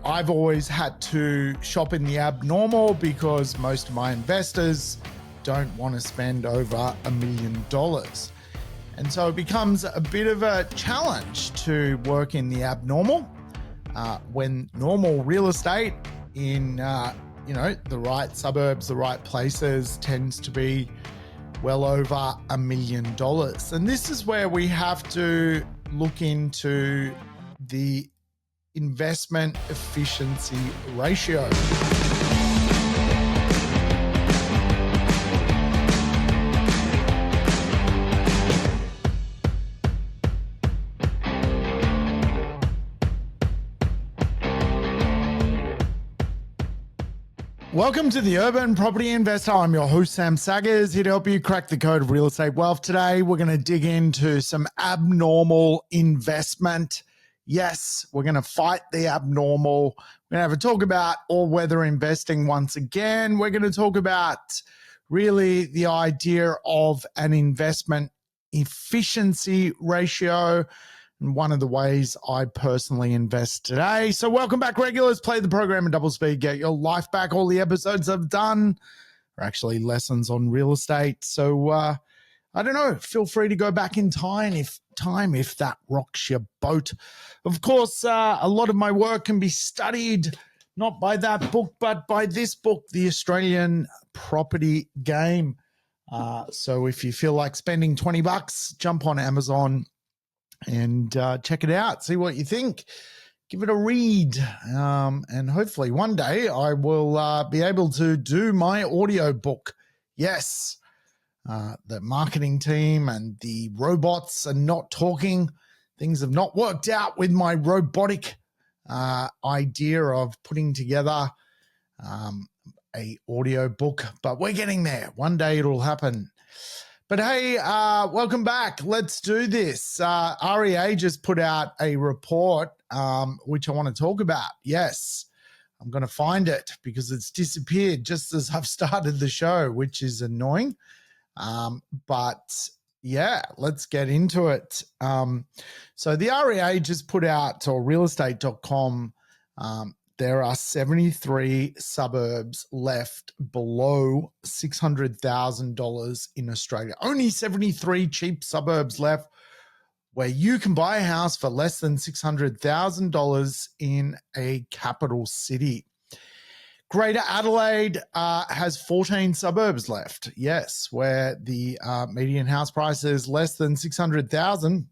I've always had to shop in the abnormal because most of my investors don't want to spend over $1 million. And so it becomes a bit of a challenge to work in the abnormal when normal real estate in the right suburbs, the right places tends to be well over $1 million. And this is where we have to look into the investment efficiency ratio. Welcome to the Urban Property Investor. I'm your host, Sam Saggers, here to help you crack the code of real estate wealth. Today, we're going to dig into some abnormal investment. Yes, we're going to fight the abnormal. We're going to have a talk about all-weather investing once again. We're going to talk about really the idea of an investment efficiency ratio and one of the ways I personally invest today. So welcome back, regulars. Play the program in double speed. Get your life back. All the episodes I've done are actually lessons on real estate. So I don't know. Feel free to go back in time if that rocks your boat. Of course, a lot of my work can be studied not by that book, but by this book, The Australian Property Game. So if you feel like spending $20, jump on Amazon and check it out. See what you think. Give it a read. And hopefully one day I will be able to do my audio book. Yes. The marketing team and the robots are not talking. Things have not worked out with my robotic idea of putting together a audio book, but we're getting there. One day it'll happen. But hey, welcome back. Let's do this. REA just put out a report, which I want to talk about. Yes, I'm going to find it because it's disappeared just as I've started the show, which is annoying. But yeah, let's get into it. So the REA just put out, or realestate.com, there are 73 suburbs left below $600,000 in Australia. Only 73 cheap suburbs left where you can buy a house for less than $600,000 in a capital city. Greater Adelaide has 14 suburbs left, yes, where the median house price is less than $600,000.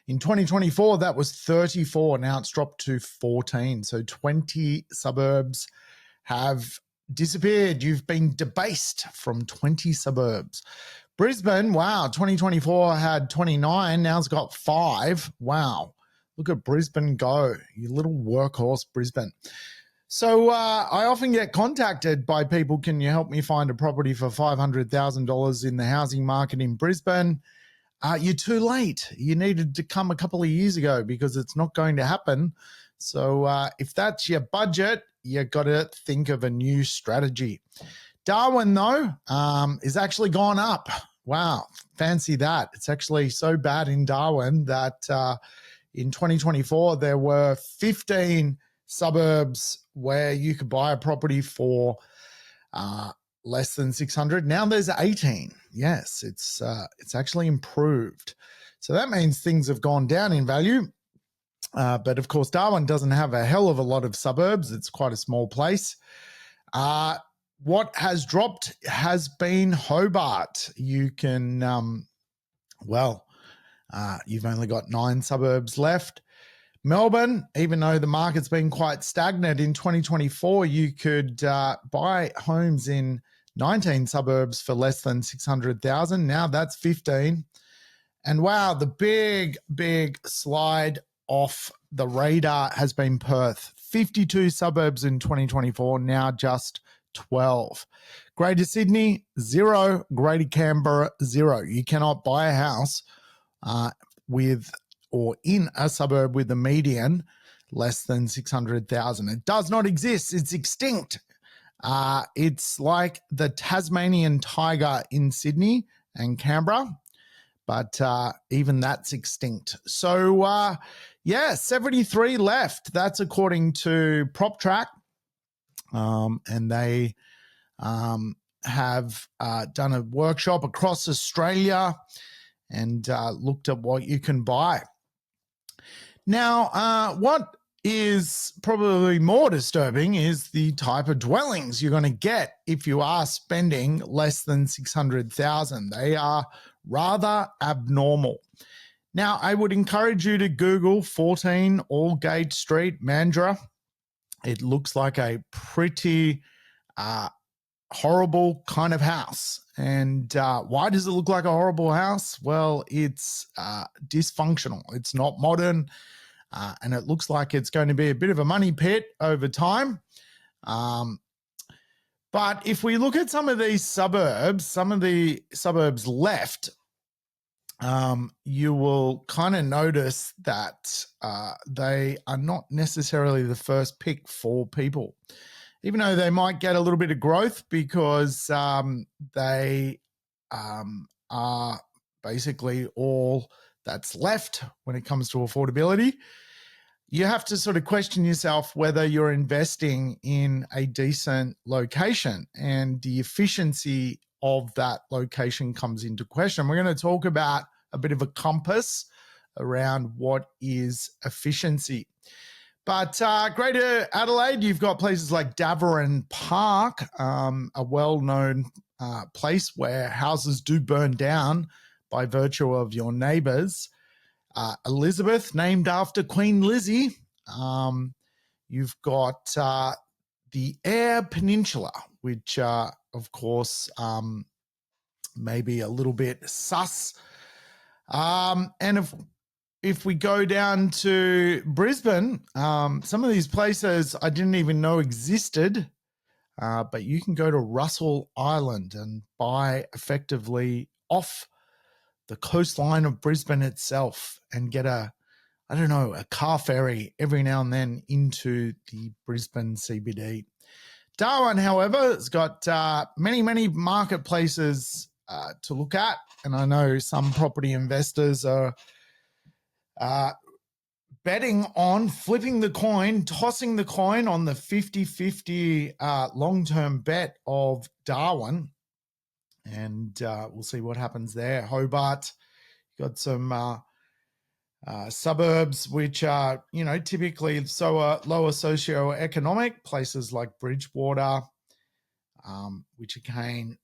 In 2024, that was 34. Now it's dropped to 14. So 20 suburbs have disappeared. You've been debased from 20 suburbs. Brisbane, wow, 2024 had 29. Now it's got 5. Wow. Look at Brisbane go. You little workhorse, Brisbane. So I often get contacted by people, can you help me find a property for $500,000 in the housing market in Brisbane? You're too late. You needed to come a couple of years ago because it's not going to happen. So if that's your budget, you got to think of a new strategy. Darwin, though, is actually gone up. Wow, fancy that. It's actually so bad in Darwin that in 2024, there were 15 suburbs where you could buy a property for less than 600. Now there's 18. Yes, it's actually improved. So that means things have gone down in value. But of course, Darwin doesn't have a hell of a lot of suburbs. It's quite a small place. What has dropped has been Hobart. You can, you've only got 9 suburbs left. Melbourne, even though the market's been quite stagnant in 2024, you could buy homes in 19 suburbs for less than 600,000. Now that's 15. And wow, the big slide off the radar has been Perth. 52 suburbs in 2024, now just 12. Greater Sydney, 0. Greater Canberra, 0. You cannot buy a house with or in a suburb with a median less than 600,000. It does not exist. It's extinct. It's like the Tasmanian tiger in Sydney and Canberra, but even that's extinct. So, yeah, 73 left. That's according to PropTrack. And they have done a workshop across Australia and looked at what you can buy. Now, what is probably more disturbing is the type of dwellings you're going to get if you are spending less than 600,000. They are rather abnormal. Now, I would encourage you to Google 14 Aldgate Street, Mandurah. It looks like a pretty horrible kind of house. And why does it look like a horrible house? Well, it's dysfunctional. It's not modern. And it looks like it's going to be a bit of a money pit over time. But if we look at some of these suburbs, some of the suburbs left, you will kind of notice that they are not necessarily the first pick for people, even though they might get a little bit of growth because they are basically all that's left when it comes to affordability. You have to sort of question yourself whether you're investing in a decent location, and the efficiency of that location comes into question. We're going to talk about a bit of a compass around what is efficiency. But Greater Adelaide, you've got places like Davarin Park, a well-known place where houses do burn down by virtue of your neighbours. Elizabeth, named after Queen Lizzie. You've got the Eyre Peninsula, which, of course, may be a little bit sus. And if we go down to Brisbane, some of these places I didn't even know existed, but you can go to Russell Island and buy effectively off the coastline of Brisbane itself and get a car ferry every now and then into the Brisbane CBD. Darwin, however, has got many marketplaces to look at, and I know some property investors are betting on flipping the coin, tossing the coin on the 50-50 long-term bet of Darwin. And we'll see what happens there. Hobart, got some suburbs which are, typically lower socioeconomic, places like Bridgewater, which again,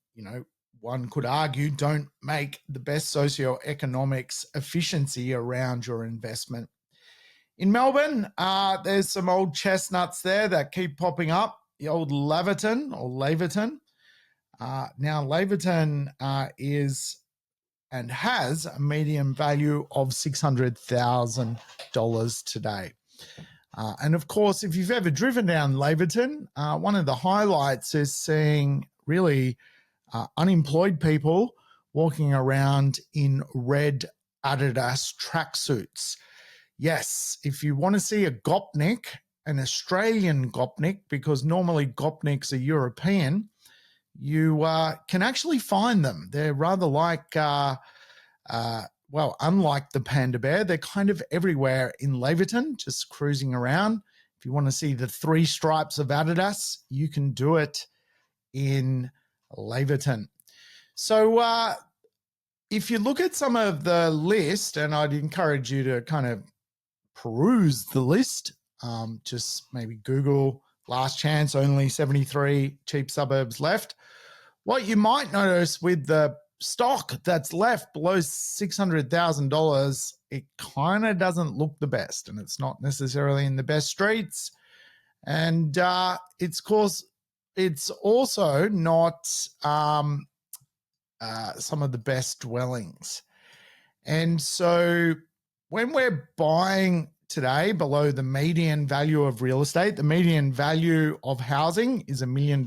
one could argue don't make the best socioeconomics efficiency around your investment. In Melbourne, there's some old chestnuts there that keep popping up, the old Laverton or Laverton. Now, Laverton is and has a median value of $600,000 today. And of course, if you've ever driven down Laverton, one of the highlights is seeing really unemployed people walking around in red Adidas tracksuits. Yes, if you want to see a Gopnik, an Australian Gopnik, because normally Gopniks are European, you can actually find them. They're rather like, unlike the panda bear, they're kind of everywhere in Laverton, just cruising around. If you want to see the three stripes of Adidas, you can do it in Laverton. So if you look at some of the list, and I'd encourage you to kind of peruse the list, just maybe Google last chance, only 73 cheap suburbs left. What you might notice with the stock that's left below $600,000, it kind of doesn't look the best, and it's not necessarily in the best streets. And it's also not some of the best dwellings. And so when we're buying today below the median value of real estate, the median value of housing is $1 million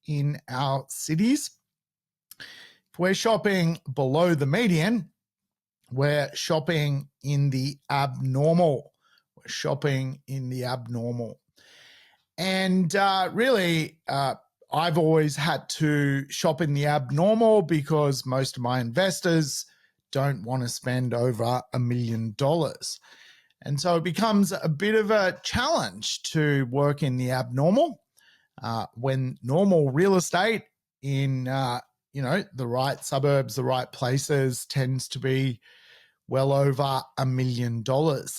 in our cities. If we're shopping below the median, we're shopping in the abnormal. And really, I've always had to shop in the abnormal because most of my investors don't want to spend over $1 million. And so it becomes a bit of a challenge to work in the abnormal when normal real estate in the right suburbs, the right places tends to be well over $1 million.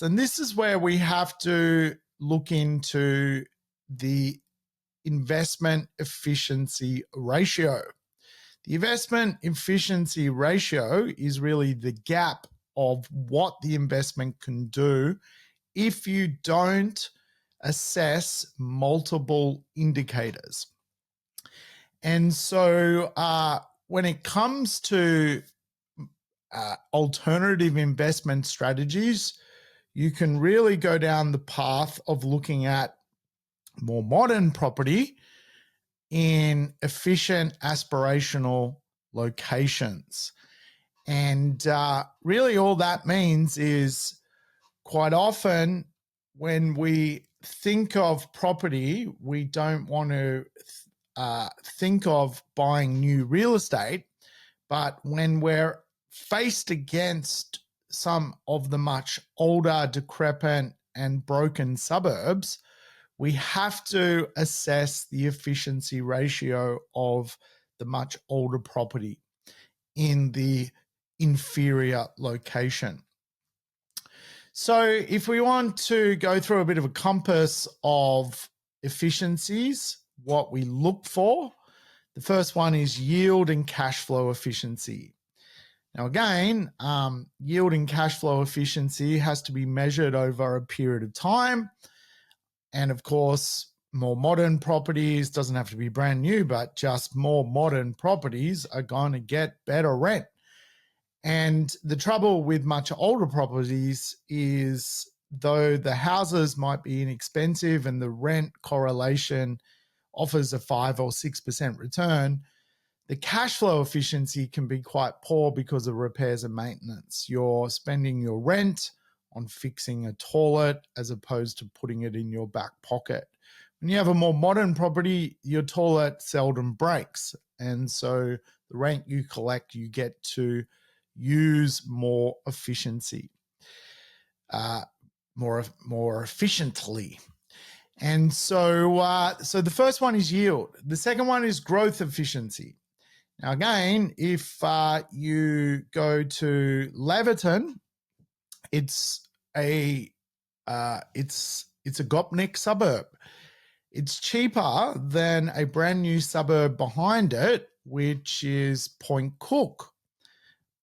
And this is where we have to look into the investment efficiency ratio. The investment efficiency ratio is really the gap of what the investment can do if you don't assess multiple indicators. And so when it comes to alternative investment strategies, you can really go down the path of looking at more modern property in efficient aspirational locations. And really all that means is quite often when we think of property, we don't want to think of buying new real estate, but when we're faced against some of the much older, decrepit, and broken suburbs, we have to assess the efficiency ratio of the much older property in the inferior location. So if we want to go through a bit of a compass of efficiencies, what we look for, the first one is yield and cash flow efficiency. Now again, yield and cash flow efficiency has to be measured over a period of time. And of course, more modern properties, doesn't have to be brand new, but just more modern properties are going to get better rent. And the trouble with much older properties is though the houses might be inexpensive and the rent correlation offers a 5 or 6% return, the cash flow efficiency can be quite poor because of repairs and maintenance. You're spending your rent on fixing a toilet as opposed to putting it in your back pocket. When you have a more modern property, your toilet seldom breaks. And so the rent you collect, you get to use more efficiency, more efficiently. And so the first one is yield. The second one is growth efficiency. Now, again, if you go to Laverton, it's a Gopnik suburb. It's cheaper than a brand new suburb behind it, which is Point Cook.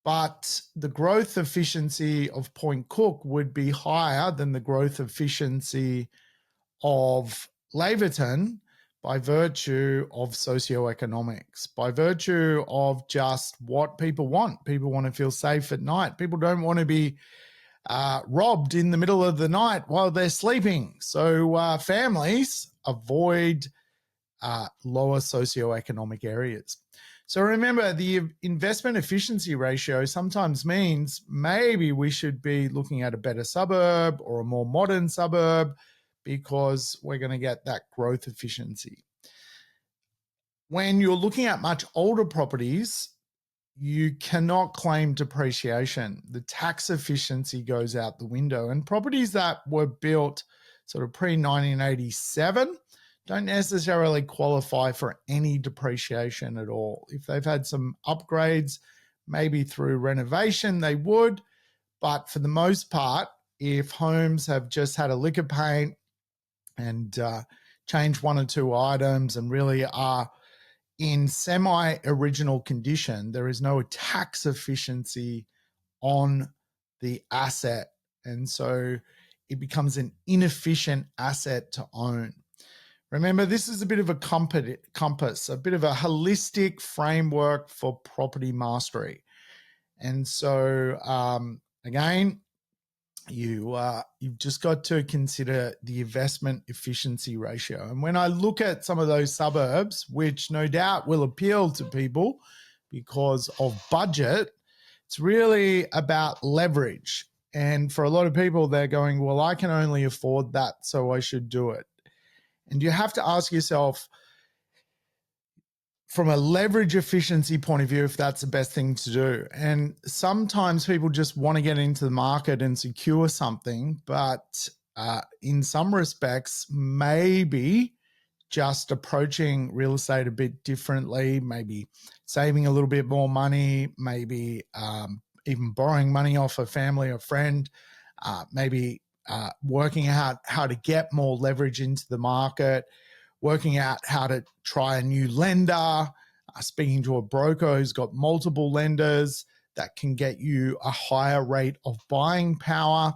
But the growth efficiency of Point Cook would be higher than the growth efficiency of Laverton by virtue of socioeconomics, by virtue of just what people want. People want to feel safe at night. People don't want to be robbed in the middle of the night while they're sleeping. So families avoid lower socioeconomic areas. So remember, the investment efficiency ratio sometimes means maybe we should be looking at a better suburb or a more modern suburb because we're going to get that growth efficiency. When you're looking at much older properties, you cannot claim depreciation. The tax efficiency goes out the window. And properties that were built sort of pre-1987 don't necessarily qualify for any depreciation at all. If they've had some upgrades, maybe through renovation, they would. But for the most part, if homes have just had a lick of paint and changed one or two items and really are in semi-original condition, there is no tax efficiency on the asset. And so it becomes an inefficient asset to own. Remember, this is a bit of a compass, a bit of a holistic framework for property mastery. And so, again, you've just got to consider the investment efficiency ratio. And when I look at some of those suburbs, which no doubt will appeal to people because of budget, it's really about leverage. And for a lot of people, they're going, well, I can only afford that, so I should do it. And you have to ask yourself, from a leverage efficiency point of view, if that's the best thing to do. And sometimes people just want to get into the market and secure something, but in some respects, maybe just approaching real estate a bit differently, maybe saving a little bit more money, maybe even borrowing money off a family or friend, maybe working out how to get more leverage into the market, working out how to try a new lender, speaking to a broker who's got multiple lenders that can get you a higher rate of buying power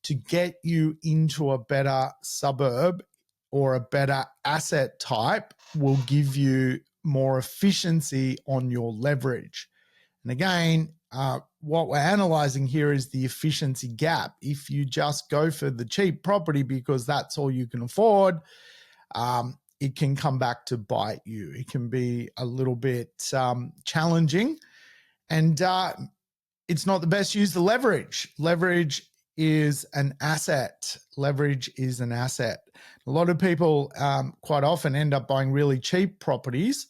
to get you into a better suburb or a better asset type will give you more efficiency on your leverage. And again, what we're analyzing here is the efficiency gap. If you just go for the cheap property because that's all you can afford, it can come back to bite you. It can be a little bit challenging, and it's not the best use of leverage. Leverage is an asset. Leverage is an asset. A lot of people quite often end up buying really cheap properties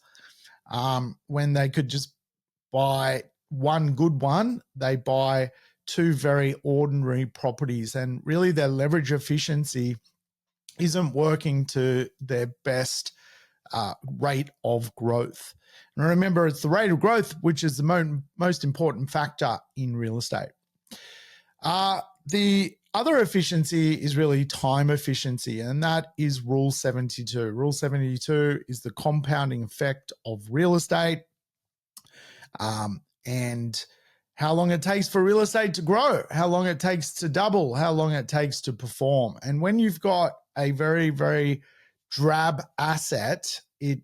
when they could just buy one good one. They buy two very ordinary properties, and really their leverage efficiency isn't working to their best rate of growth. And remember, it's the rate of growth which is the most important factor in real estate. The other efficiency is really time efficiency, and that is Rule 72. Rule 72 is the compounding effect of real estate and how long it takes for real estate to grow, how long it takes to double, how long it takes to perform. And when you've got a very, very drab asset, it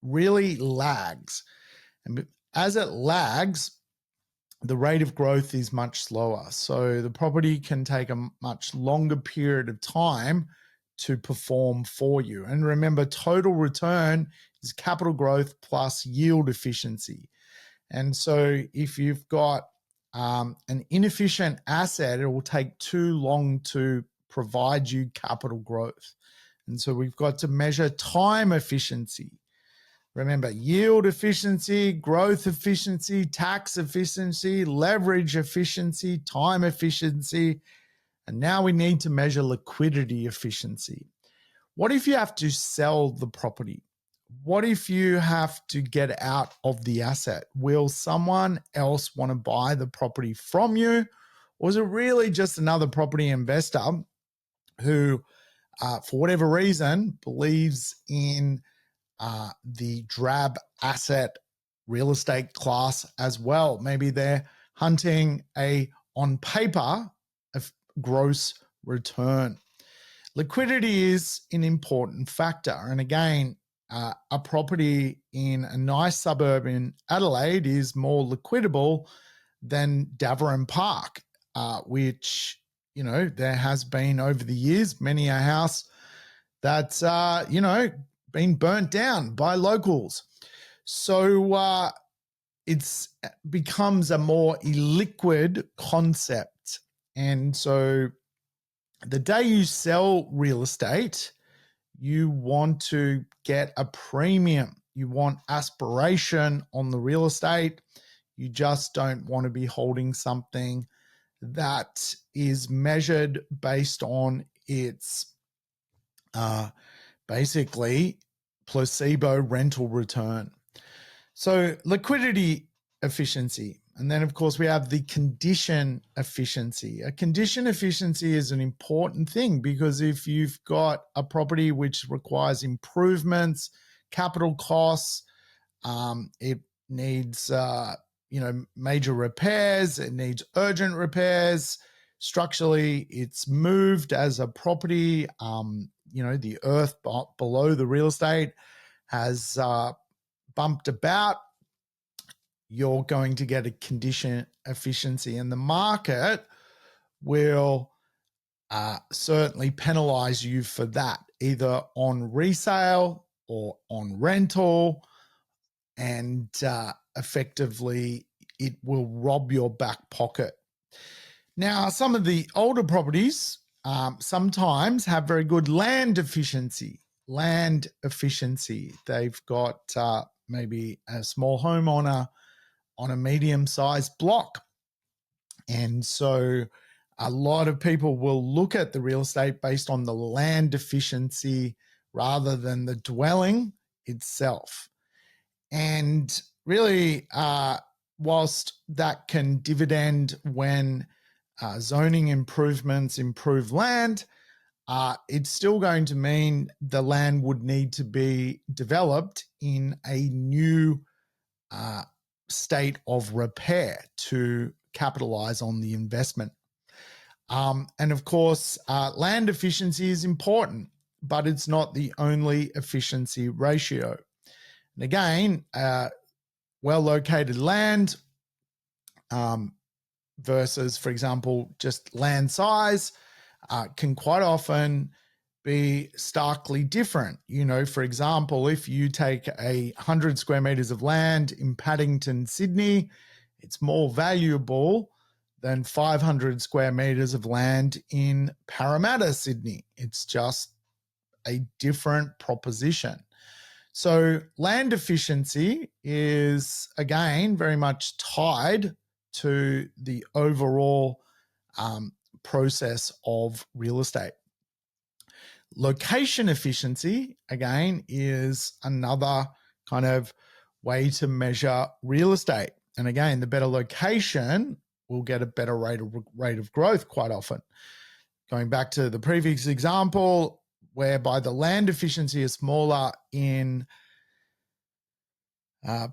really lags. And as it lags, the rate of growth is much slower. So the property can take a much longer period of time to perform for you. And remember, total return is capital growth plus yield efficiency. And so if you've got an inefficient asset, it will take too long to provide you capital growth. And so we've got to measure time efficiency. Remember, yield efficiency, growth efficiency, tax efficiency, leverage efficiency, time efficiency, and now we need to measure liquidity efficiency. What if you have to sell the property? What if you have to get out of the asset? Will someone else want to buy the property from you? Or is it really just another property investor who, for whatever reason, believes in the drab asset real estate class as well? Maybe they're hunting on paper, a gross return. Liquidity is an important factor. And again, a property in a nice suburb in Adelaide is more liquidable than Daverin Park, which, there has been over the years many a house that's, been burnt down by locals. So it becomes a more illiquid concept. And so the day you sell real estate, you want to get a premium. You want aspiration on the real estate. You just don't want to be holding something that is measured based on its basically placebo rental return. So liquidity efficiency. And then, of course, we have the condition efficiency. A condition efficiency is an important thing because if you've got a property which requires improvements, capital costs, it needs, major repairs, it needs urgent repairs. Structurally, it's moved as a property. The earth below the real estate has bumped about. You're going to get a condition efficiency, and the market will certainly penalize you for that, either on resale or on rental, and effectively it will rob your back pocket. Now, some of the older properties sometimes have very good land efficiency. They've got maybe a small home on a medium-sized block. And so a lot of people will look at the real estate based on the land efficiency rather than the dwelling itself. And really, whilst that can dividend when zoning improvements improve land, it's still going to mean the land would need to be developed in a new state of repair to capitalize on the investment. And of course, land efficiency is important, but it's not the only efficiency ratio. And again, well-located land versus, for example, just land size can quite often be starkly different. You know, for example, if you take 100 square meters of land in Paddington, Sydney, it's more valuable than 500 square meters of land in Parramatta, Sydney. It's just a different proposition. So land efficiency is, again, very much tied to the overall process of real estate. Location efficiency, again, is another kind of way to measure real estate. And again, the better location will get a better rate of growth quite often. Going back to the previous example, whereby the land efficiency is smaller in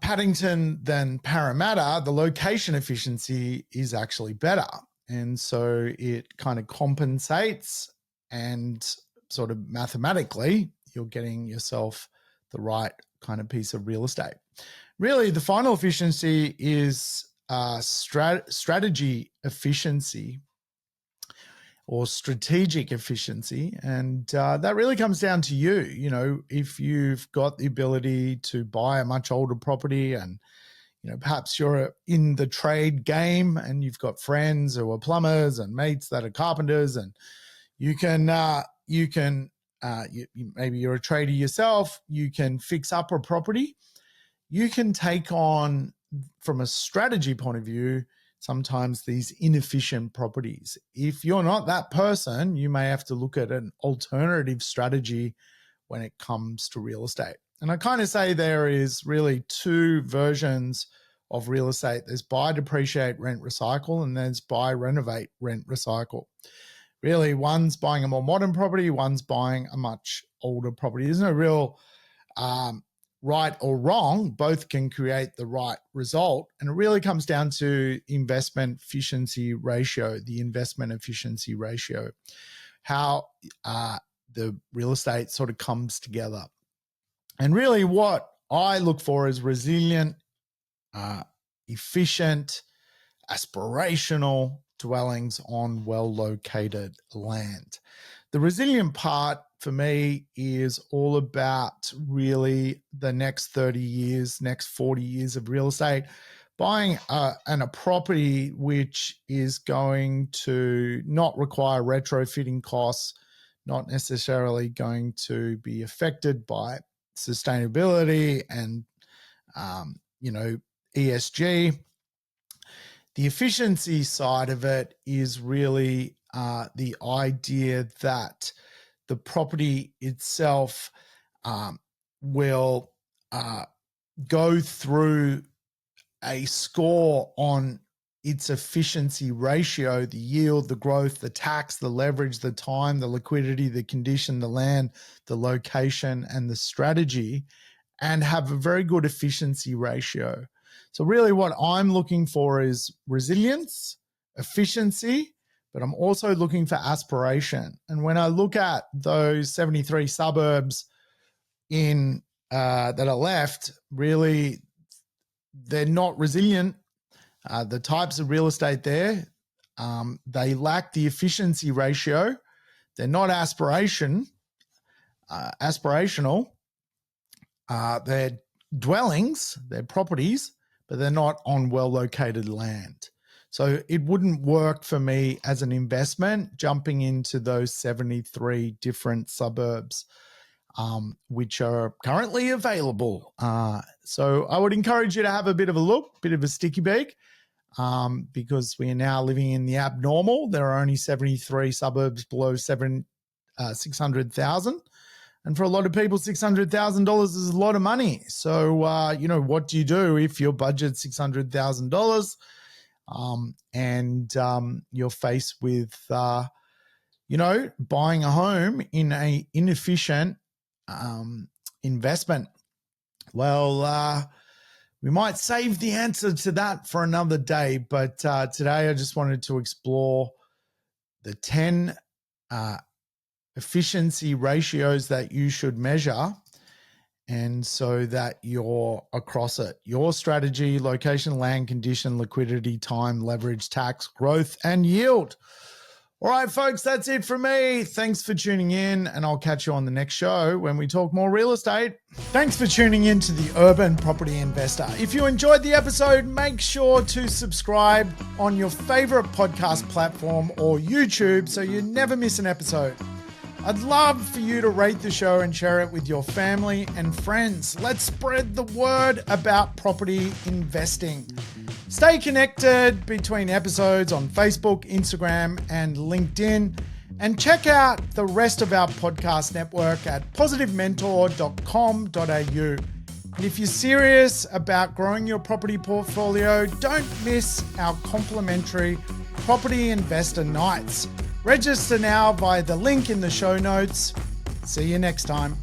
Paddington than Parramatta, the location efficiency is actually better. And so it kind of compensates, and sort of mathematically, you're getting yourself the right kind of piece of real estate. Really, the final efficiency is strategy efficiency or strategic efficiency. And that really comes down to you. You know, if you've got the ability to buy a much older property, and, you know, perhaps you're in the trade game and you've got friends who are plumbers and mates that are carpenters, and maybe you're a trader yourself, you can fix up a property. You can take on, from a strategy point of view, sometimes these inefficient properties. If you're not that person, you may have to look at an alternative strategy when it comes to real estate. And I kind of say there is really two versions of real estate. There's buy, depreciate, rent, recycle, and there's buy, renovate, rent, recycle. Really, one's buying a more modern property, one's buying a much older property. There's no real right or wrong. Both can create the right result. And it really comes down to investment efficiency ratio, the investment efficiency ratio, how the real estate sort of comes together. And really what I look for is resilient, efficient, aspirational dwellings on well-located land. The resilient part for me is all about really the next 30 years, next 40 years of real estate, buying a property which is going to not require retrofitting costs, not necessarily going to be affected by sustainability and, ESG. The efficiency side of it is really the idea that the property itself will go through a score on its efficiency ratio, the yield, the growth, the tax, the leverage, the time, the liquidity, the condition, the land, the location, and the strategy, and have a very good efficiency ratio. So really what I'm looking for is resilience, efficiency, but I'm also looking for aspiration. And when I look at those 73 suburbs that are left, really, they're not resilient. The types of real estate there, they lack the efficiency ratio. They're not aspirational. They're dwellings, they're properties, but they're not on well-located land. So it wouldn't work for me as an investment jumping into those 73 different suburbs. which are currently available. So I would encourage you to have a bit of a look, bit of a sticky beak, because we are now living in the abnormal. There are only 73 suburbs below 600,000. And for a lot of people, $600,000 is a lot of money. So, what do you do if your budget's $600,000 and you're faced with, buying a home in a inefficient investment? Well, we might save the answer to that for another day, but today I just wanted to explore the 10 efficiency ratios that you should measure, and so that you're across it: your strategy, location, land condition, liquidity, time, leverage, tax, growth, and yield. All right, folks, that's it from me. Thanks for tuning in, and I'll catch you on the next show when we talk more real estate. Thanks for tuning in to the Urban Property Investor. If you enjoyed the episode, make sure to subscribe on your favorite podcast platform or YouTube so you never miss an episode. I'd love for you to rate the show and share it with your family and friends. Let's spread the word about property investing. Stay connected between episodes on Facebook, Instagram, and LinkedIn. And check out the rest of our podcast network at positivementor.com.au. And if you're serious about growing your property portfolio, don't miss our complimentary Property Investor Nights. Register now via the link in the show notes. See you next time.